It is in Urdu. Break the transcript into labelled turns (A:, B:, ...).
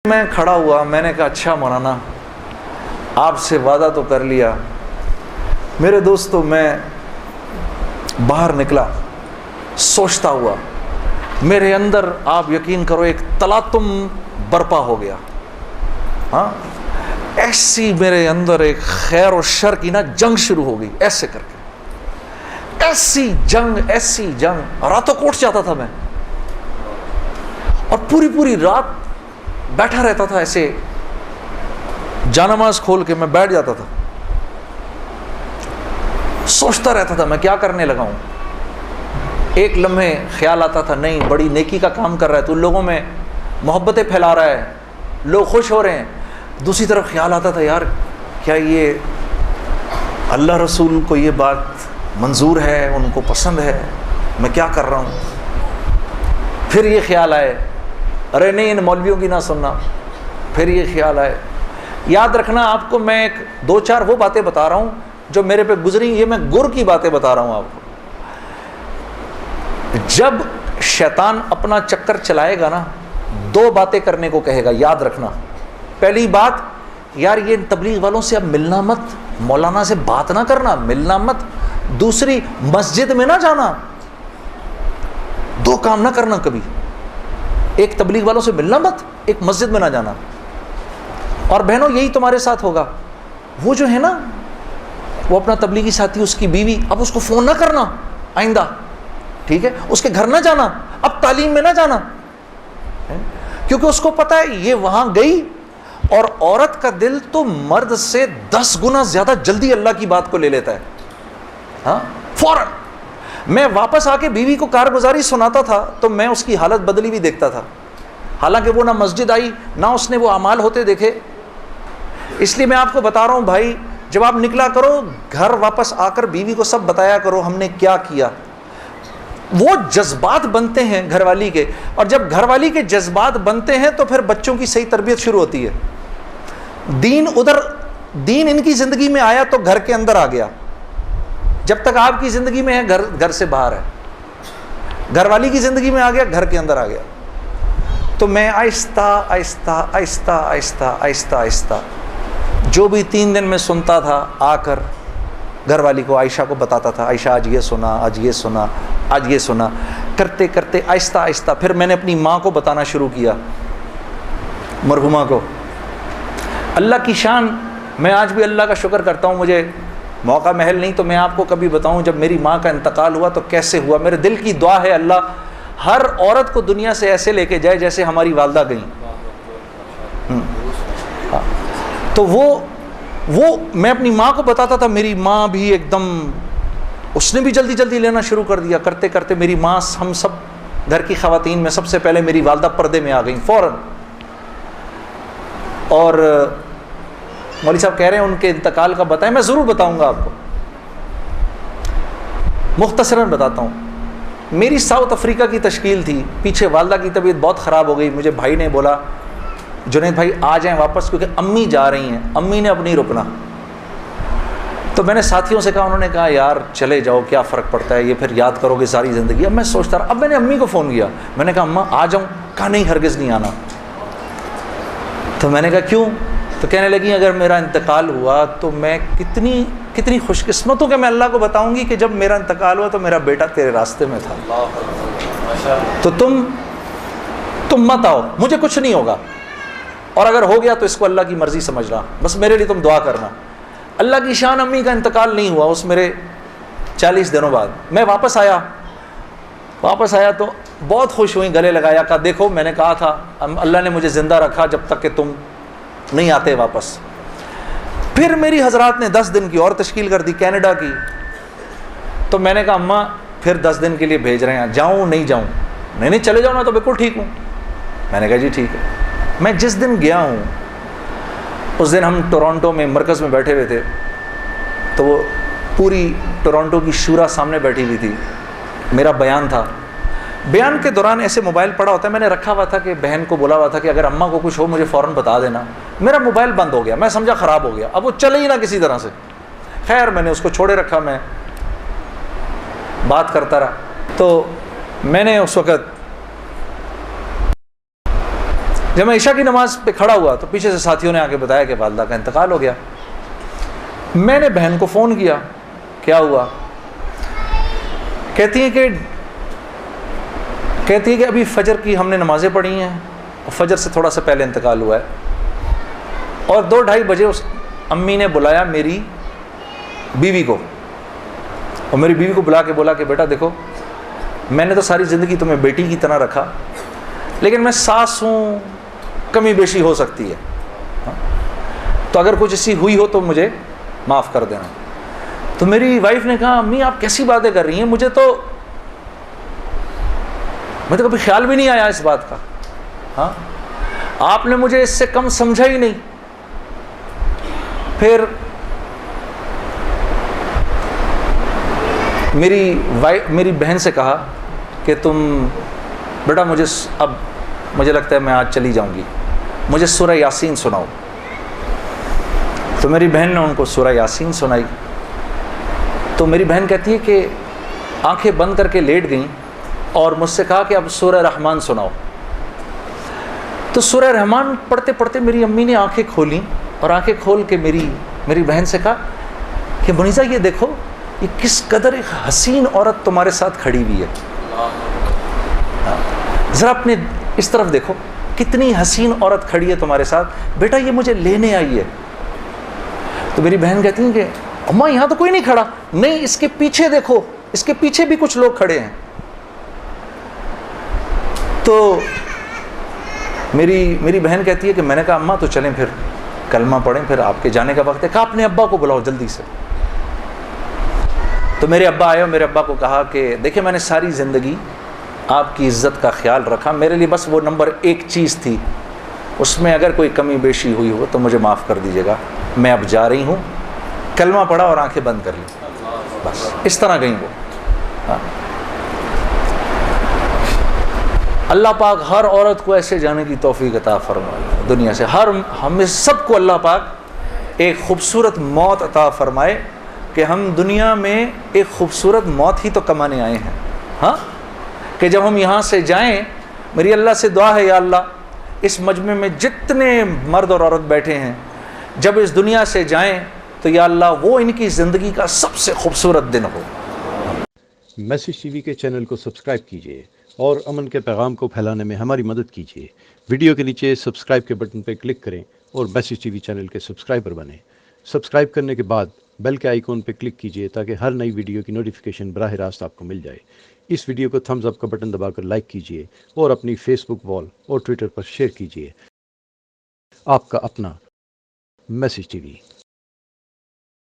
A: میں کھڑا ہوا, میں نے کہا اچھا مولانا آپ سے وعدہ تو کر لیا. میرے دوستو میں باہر نکلا سوچتا ہوا, میرے اندر آپ یقین کرو ایک تلاطم برپا ہو گیا. ہاں ایسی میرے اندر ایک خیر و شر کی نا جنگ شروع ہو گئی, ایسے کر کے ایسی جنگ راتوں کو اٹھ جاتا تھا میں, اور پوری رات بیٹھا رہتا تھا ایسے, جانماز کھول کے میں بیٹھ جاتا تھا, سوچتا رہتا تھا میں کیا کرنے لگا ہوں. ایک لمحے خیال آتا تھا نہیں بڑی نیکی کا کام کر رہا ہے تو لوگوں میں محبتیں پھیلا رہا ہے, لوگ خوش ہو رہے ہیں. دوسری طرف خیال آتا تھا یار کیا یہ اللہ رسول کو یہ بات منظور ہے, ان کو پسند ہے, میں کیا کر رہا ہوں. پھر یہ خیال آئے ارے نہیں ان مولویوں کی نہ سننا. پھر یہ خیال آئے, یاد رکھنا آپ کو میں ایک دو چار وہ باتیں بتا رہا ہوں جو میرے پہ گزری, یہ میں گر کی باتیں بتا رہا ہوں آپ کو. جب شیطان اپنا چکر چلائے گا نا دو باتیں کرنے کو کہے گا, یاد رکھنا. پہلی بات یار یہ تبلیغ والوں سے اب ملنا مت, مولانا سے بات نہ کرنا, ملنا مت. دوسری مسجد میں نہ جانا, دو کام نہ کرنا کبھی, ایک تبلیغ والوں سے ملنا مت, ایک مسجد میں نہ جانا. اور بہنوں یہی تمہارے ساتھ ہوگا. وہ جو ہے نا وہ اپنا تبلیغی ساتھی اس کی بیوی, اب اس کو فون نہ کرنا آئندہ, ٹھیک ہے, اس کے گھر نہ جانا, اب تعلیم میں نہ جانا, کیونکہ اس کو پتا ہے یہ وہاں گئی اور عورت کا دل تو مرد سے 10 گنا زیادہ جلدی اللہ کی بات کو لے لیتا ہے. ہاں فوراً. میں واپس آ کے بیوی کو کارگزاری سناتا تھا تو میں اس کی حالت بدلی بھی دیکھتا تھا, حالانکہ وہ نہ مسجد آئی نہ اس نے وہ اعمال ہوتے دیکھے. اس لیے میں آپ کو بتا رہا ہوں بھائی, جب آپ نکلا کرو گھر واپس آ کر بیوی کو سب بتایا کرو ہم نے کیا کیا. وہ جذبات بنتے ہیں گھر والی کے, اور جب گھر والی کے جذبات بنتے ہیں تو پھر بچوں کی صحیح تربیت شروع ہوتی ہے. دین ان کی زندگی میں آیا تو گھر کے اندر آ گیا, جب تک آپ کی زندگی میں ہے گھر سے باہر ہے. گھر والی کی زندگی میں آ گیا, گھر کے اندر آ گیا. تو میں آہستہ جو بھی 3 دن میں سنتا تھا آ کر گھر والی کو عائشہ کو بتاتا تھا, عائشہ آج یہ سنا, آج یہ سنا, آج یہ سنا. کرتے کرتے آہستہ پھر میں نے اپنی ماں کو بتانا شروع کیا, مرحومہ کو. اللہ کی شان, میں آج بھی اللہ کا شکر کرتا ہوں, مجھے موقع محل نہیں تو میں آپ کو کبھی بتاؤں جب میری ماں کا انتقال ہوا تو کیسے ہوا. میرے دل کی دعا ہے اللہ ہر عورت کو دنیا سے ایسے لے کے جائے جیسے ہماری والدہ گئیں. تو وہ میں اپنی ماں کو بتاتا تھا, میری ماں بھی ایک دم اس نے بھی جلدی لینا شروع کر دیا. کرتے کرتے میری ماں, ہم سب گھر کی خواتین میں سب سے پہلے میری والدہ پردے میں آ گئیں فوراً. اور مولوی صاحب کہہ رہے ہیں ان کے انتقال کا بتائیں, میں ضرور بتاؤں گا آپ کو, مختصراً بتاتا ہوں. میری ساؤتھ افریقہ کی تشکیل تھی, پیچھے والدہ کی طبیعت بہت خراب ہو گئی. مجھے بھائی نے بولا جنید بھائی آ جائیں واپس کیونکہ امی جا رہی ہیں, امی نے اب نہیں رکنا. تو میں نے ساتھیوں سے کہا, انہوں نے کہا یار چلے جاؤ کیا فرق پڑتا ہے, یہ پھر یاد کرو گے ساری زندگی. اب میں سوچتا رہا, اب میں نے امی کو فون کیا, میں نے کہا اماں آ جاؤں, کہا نہیں ہرگز نہیں آنا. تو میں نے کہا کیوں؟ تو کہنے لگی اگر میرا انتقال ہوا تو میں کتنی خوش قسمت ہوں کہ میں اللہ کو بتاؤں گی کہ جب میرا انتقال ہوا تو میرا بیٹا تیرے راستے میں تھا, تو تم مت آؤ, مجھے کچھ نہیں ہوگا, اور اگر ہو گیا تو اس کو اللہ کی مرضی سمجھنا, بس میرے لیے تم دعا کرنا. اللہ کی شان, امی کا انتقال نہیں ہوا اس میرے 40 دنوں بعد. میں واپس آیا تو بہت خوش ہوئی, گلے لگایا, کہا دیکھو میں نے کہا تھا اللہ نے مجھے زندہ رکھا جب تک کہ تم نہیں آتے واپس. پھر میری حضرات نے 10 دن کی اور تشکیل کر دی کینیڈا کی. تو میں نے کہا اماں پھر 10 دن کے لیے بھیج رہے ہیں, جاؤں نہیں جاؤں؟ نہیں چلے جاؤ, میں تو بالکل ٹھیک ہوں. میں نے کہا جی ٹھیک ہے. میں جس دن گیا ہوں اس دن ہم ٹورانٹو میں مرکز میں بیٹھے ہوئے تھے, تو وہ پوری ٹورانٹو کی شورا سامنے بیٹھی ہوئی تھی. میرا بیان تھا, بیان کے دوران ایسے موبائل پڑا ہوتا ہے, میں نے رکھا ہوا تھا کہ بہن کو بولا ہوا تھا کہ اگر اماں کو کچھ ہو مجھے فوراً بتا دینا. میرا موبائل بند ہو گیا, میں سمجھا خراب ہو گیا, اب وہ چلے ہی نہ کسی طرح سے. خیر میں نے اس کو چھوڑے رکھا, میں بات کرتا رہا. تو میں نے اس وقت جب میں عشاء کی نماز پہ کھڑا ہوا تو پیچھے سے ساتھیوں نے آ کے بتایا کہ والدہ کا انتقال ہو گیا. میں نے بہن کو فون کیا, کیا ہوا؟ کہتی ہے کہ ابھی فجر کی ہم نے نمازیں پڑھی ہیں اور فجر سے تھوڑا سا پہلے انتقال ہوا ہے, اور 2-2:30 بجے اس امی نے بلایا میری بیوی کو, اور میری بیوی کو بلا کے بولا کہ بیٹا دیکھو, میں نے تو ساری زندگی تمہیں بیٹی کی طرح رکھا, لیکن میں ساس ہوں, کمی بیشی ہو سکتی ہے, تو اگر کچھ ایسی ہوئی ہو تو مجھے معاف کر دینا. تو میری وائف نے کہا امی آپ کیسی باتیں کر رہی ہیں, مجھے تو کبھی خیال بھی نہیں آیا اس بات کا, ہاں آپ نے مجھے اس سے کم سمجھا ہی نہیں. پھر میری بہن سے کہا کہ تم بیٹا مجھے لگتا ہے میں آج چلی جاؤں گی, مجھے سورہ یاسین سناؤ. تو میری بہن نے ان کو سورہ یاسین سنائی. تو میری بہن کہتی ہے کہ آنکھیں بند کر کے لیٹ گئیں اور مجھ سے کہا کہ اب سورہ رحمان سناؤ. تو سورہ رحمان پڑھتے پڑھتے میری امی نے آنکھیں کھولیں, اور آنکھیں کھول کے میری بہن سے کہا کہ منیزہ یہ دیکھو یہ کس قدر ایک حسین عورت تمہارے ساتھ کھڑی ہوئی ہے, ذرا اپنے اس طرف دیکھو کتنی حسین عورت کھڑی ہے تمہارے ساتھ, بیٹا یہ مجھے لینے آئی ہے. تو میری بہن کہتی ہیں کہ اماں یہاں تو کوئی نہیں کھڑا. نہیں, اس کے پیچھے دیکھو, اس کے پیچھے بھی کچھ لوگ کھڑے ہیں. تو میری بہن کہتی ہے کہ میں نے کہا اماں تو چلیں پھر کلمہ پڑھیں, پھر آپ کے جانے کا وقت ہے. کہا اپنے ابا کو بلاؤ جلدی سے. تو میرے ابا آئے اور میرے ابا کو کہا کہ دیکھیں میں نے ساری زندگی آپ کی عزت کا خیال رکھا, میرے لیے بس وہ نمبر 1 چیز تھی, اس میں اگر کوئی کمی بیشی ہوئی ہو تو مجھے معاف کر دیجیے گا, میں اب جا رہی ہوں. کلمہ پڑھا اور آنکھیں بند کر لی, بس اس طرح گئیں وہ. ہاں. اللہ پاک ہر عورت کو ایسے جانے کی توفیق عطا فرمائے دنیا سے. ہمیں سب کو اللہ پاک ایک خوبصورت موت عطا فرمائے کہ ہم دنیا میں ایک خوبصورت موت ہی تو کمانے آئے ہیں. ہاں, کہ جب ہم یہاں سے جائیں, میری اللہ سے دعا ہے یا اللہ اس مجمع میں جتنے مرد اور عورت بیٹھے ہیں جب اس دنیا سے جائیں تو یا اللہ وہ ان کی زندگی کا سب سے خوبصورت دن ہو.
B: میسج ٹی وی کے چینل کو سبسکرائب کیجیے اور امن کے پیغام کو پھیلانے میں ہماری مدد کیجیے. ویڈیو کے نیچے سبسکرائب کے بٹن پر کلک کریں اور میسج ٹی وی چینل کے سبسکرائبر بنیں. سبسکرائب کرنے کے بعد بیل کے آئیکن پہ کلک کیجیے تاکہ ہر نئی ویڈیو کی نوٹیفیکیشن براہ راست آپ کو مل جائے. اس ویڈیو کو تھمز اپ کا بٹن دبا کر لائک کیجیے اور اپنی فیس بک وال اور ٹویٹر پر شیئر کیجیے. آپ کا اپنا میسج ٹی وی.